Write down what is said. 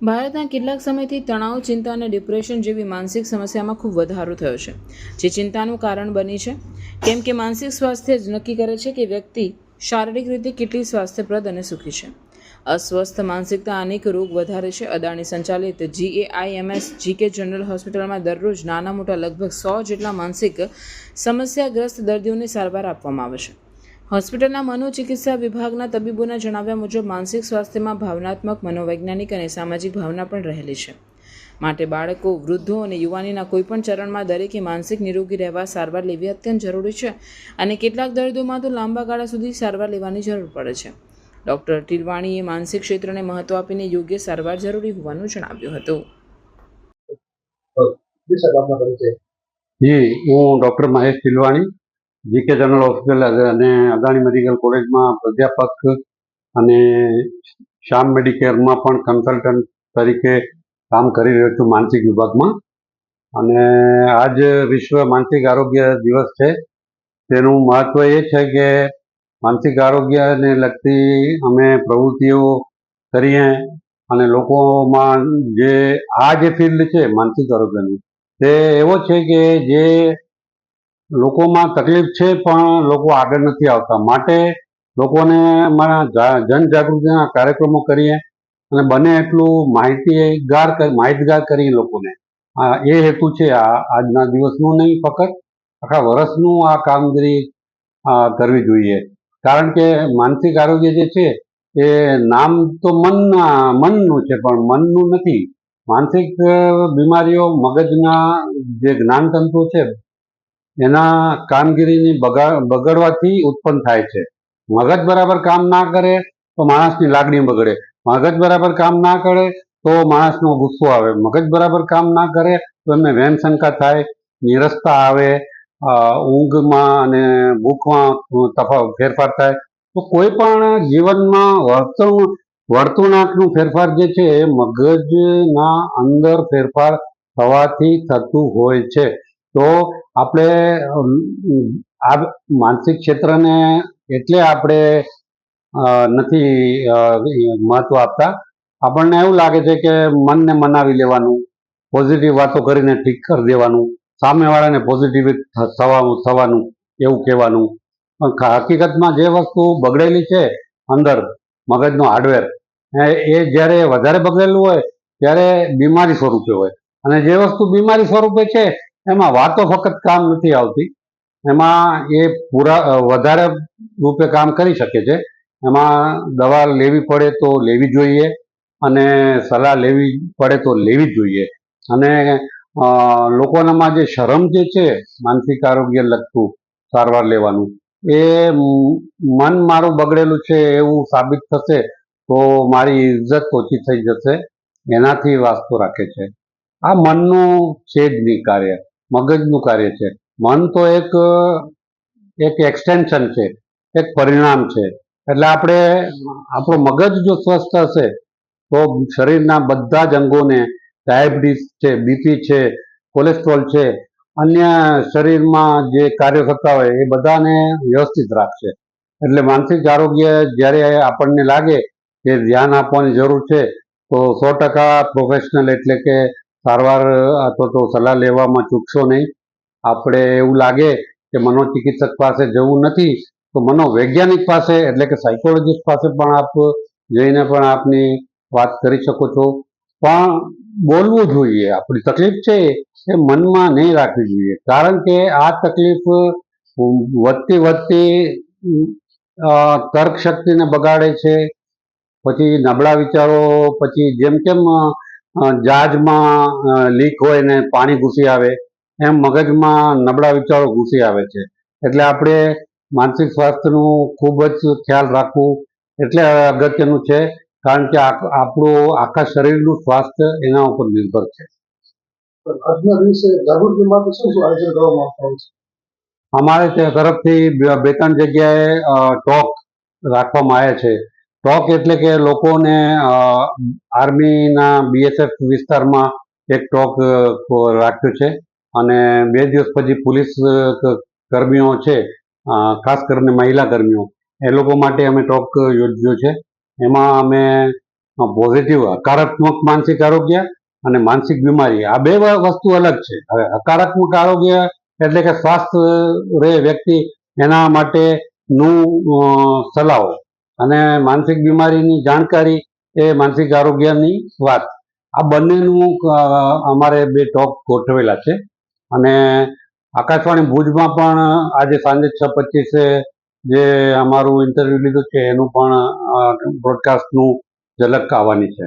ભારતના કેટલાક સમયથી તણાવ, ચિંતા અને ડિપ્રેશન જેવી માનસિક સમસ્યામાં ખૂબ વધારો થયો છે, જે ચિંતાનું કારણ બની છે. કેમ કે માનસિક સ્વાસ્થ્ય જ નક્કી કરે છે કે વ્યક્તિ શારીરિક રીતે કેટલી સ્વાસ્થ્યપ્રદ અને સુખી છે. અસ્વસ્થ માનસિકતા અનેક રોગ વધારે છે. અદાણી સંચાલિત GAIMS GK જનરલ હોસ્પિટલમાં દરરોજ નાના મોટા લગભગ 100 જેટલા માનસિક સમસ્યાગ્રસ્ત દર્દીઓને સારવાર આપવામાં આવે છે. હોસ્પિટલના મનોચિકિત્સા વિભાગના તબીબોના જણાવ્યા મુજબ માનસિક સ્વાસ્થ્યમાં ભાવનાત્મક, મનોવૈજ્ઞાનિક અને સામાજિક ભાવના પણ રહેલી છે. માટે બાળકો, વૃદ્ધો અને યુવાનીના કોઈપણ ચરણમાં દરેકે માનસિક નિરોગી રહેવા સારવાર લેવી અત્યંત જરૂરી છે અને કેટલાક દર્દોમાં તો લાંબા ગાળા સુધી સારવાર લેવાની જરૂર પડે છે. ડૉક્ટર ટીલવાણીએ માનસિક ક્ષેત્રને મહત્વ આપીને યોગ્ય સારવાર જરૂરી હોવાનું જણાવ્યું હતું. જી, હું doctor Mahesh Tilwani, GK general hospital અને અદાણી મેડિકલ કોલેજમાં પ્રાધ્યાપક અને શ્યામ મેડિકેરમાં પણ કન્સલ્ટન્ટ તરીકે કામ કરી રહ્યો છું માનસિક વિભાગમાં. અને આજ વિશ્વ માનસિક આરોગ્ય દિવસ છે. તેનું મહત્વ એ છે કે માનસિક આરોગ્યને લગતી અમે પ્રવૃત્તિઓ કરીએ અને લોકોમાં જે ફિલ્ડ છે માનસિક આરોગ્યની, તે એવો છે કે જે લોકોમાં તકલીફ છે પણ લોકો આગળ નથી આવતા. માટે લોકોને જનજાગૃતિના કાર્યક્રમો કરીએ અને બને એટલું માહિતગાર કરીએ લોકોને. એ હેતુ છે આજના દિવસનું, નહીં ફક્ત આખા વર્ષનું આ કામગીરી કરવી જોઈએ. કારણ કે માનસિક આરોગ્ય જે છે એ નામ તો મનનું છે પણ મનનું નથી. માનસિક બીમારીઓ મગજના જે જ્ઞાનતંતુ છે એના કામગીરીની બગડવાથી ઉત્પન્ન થાય છે. મગજ બરાબર કામ ના કરે તો માણસની લાગણી બગડે. મગજ બરાબર કામ ના કરે તો માણસનો ગુસ્સો આવે. મગજ બરાબર કામ ના કરે તો એમને વહેમ શંકા થાય, નીરસતા આવે, ઊંઘમાં અને ભૂખમાં ફેરફાર થાય. તો કોઈ પણ જીવનમાં વર્તણૂકનું ફેરફાર જે છે એ મગજના અંદર ફેરફાર થવાથી થતું હોય છે. તો આપણે આ માનસિક ક્ષેત્રને એટલે આપણે નથી મહત્વ આપતા. આપણને એવું લાગે છે કે મનને મનાવી લેવાનું, પોઝિટિવ વાતો કરીને ઠીક કરી દેવાનું, સામેવાળાને પોઝિટિવ થવાનું એવું કહેવાનું. હકીકતમાં જે વસ્તુ બગડેલી છે અંદર મગજનો હાર્ડવેર, એ જ્યારે વધારે બગડેલું હોય ત્યારે બીમારી સ્વરૂપે હોય. અને જે વસ્તુ બીમારી સ્વરૂપે છે એમાં વાતો ફક્ત કામ નથી આવતી, એમાં એ વધારે રૂપે કામ કરી શકે છે. એમાં દવા લેવી પડે તો લેવી જોઈએ અને સલાહ લેવી પડે તો લેવી જ જોઈએ. અને લોકોનામાં જે શરમ જે છે માનસિક આરોગ્ય લગતું સારવાર લેવાનું, એ મન મારું બગડેલું છે એવું સાબિત થશે તો મારી ઇજ્જત ઓછી થઈ જશે, એનાથી વાસ્તો રાખે છે. આ મનનું છે જ નહીં કાર્ય, મગજનું કાર્ય છે. મન તો એક એક્સટેન્શન છે, એક પરિણામ છે. એટલે આપણો મગજ જો સ્વસ્થ હશે તો શરીરના બધા જ અંગોને, ડાયાબિટીસ છે, બીપી છે, કોલેસ્ટ્રોલ છે, અન્ય શરીરમાં જે કાર્યો થતા હોય એ બધાને વ્યવસ્થિત રાખશે. એટલે માનસિક આરોગ્ય જ્યારે આપણને લાગે કે ધ્યાન આપવાની જરૂર છે તો 100% પ્રોફેશનલ એટલે કે સારવાર અથવા તો સલાહ લેવામાં ચૂકશો નહીં. આપણે એવું લાગે કે મનોચિકિત્સક પાસે જવું નથી તો મનોવૈજ્ઞાનિક પાસે એટલે કે સાયકોલોજીસ્ટ પાસે પણ આપ જઈને પણ આપની વાત કરી શકો છો. પણ બોલવું જોઈએ. આપણી તકલીફ છે એ મનમાં નહીં રાખવી જોઈએ. કારણ કે આ તકલીફ વધતી તર્ક શક્તિને બગાડે છે. પછી નબળા વિચારો, પછી જેમ જહાજમાં લીક હોય ને પાણી ઘૂસી આવે એમ મગજમાં નબળા વિચારો ઘૂસી આવે છે. એટલે આપણે માનસિક સ્વાસ્થ્યનું ખૂબ જ ખ્યાલ રાખવું એટલે અગત્યનું છે. કારણ કે આપણું આખા શરીરનું સ્વાસ્થ્ય એના ઉપર નિર્ભર છે. આજના દિવસે જાગૃતિ માટે શું આયોજન કરવામાં આવતા હોય છે? અમારે તરફથી 2-3 જગ્યાએ ટોક રાખવામાં આવ્યા છે. ટોક એટલે કે લોકોને આર્મીના BSF વિસ્તારમાં એક ટોક રાખ્યો છે અને 2 દિવસ પછી પોલીસ કર્મીઓ છે, ખાસ કરીને મહિલા કર્મીઓ, એ લોકો માટે અમે ટોક યોજ્યો છે. એમાં અમે પોઝિટિવ હકારાત્મક માનસિક આરોગ્ય અને માનસિક બીમારી આ બે વસ્તુ અલગ છે. હવે હકારાત્મક આરોગ્ય એટલે કે સ્વાસ્થ્ય રહે વ્યક્તિ એના માટેનું સલાહો અને માનસિક બીમારીની જાણકારી એ માનસિક આરોગ્યની વાત. આ બંનેનું અમારે બે ટોક ગોઠવેલા છે અને આકાશવાણી ભુજમાં પણ આજે સાંજે 6:25 જે અમારું ઇન્ટરવ્યુ લીધું છે એનું પણ બ્રોડકાસ્ટનું ઝલક આવવાની છે.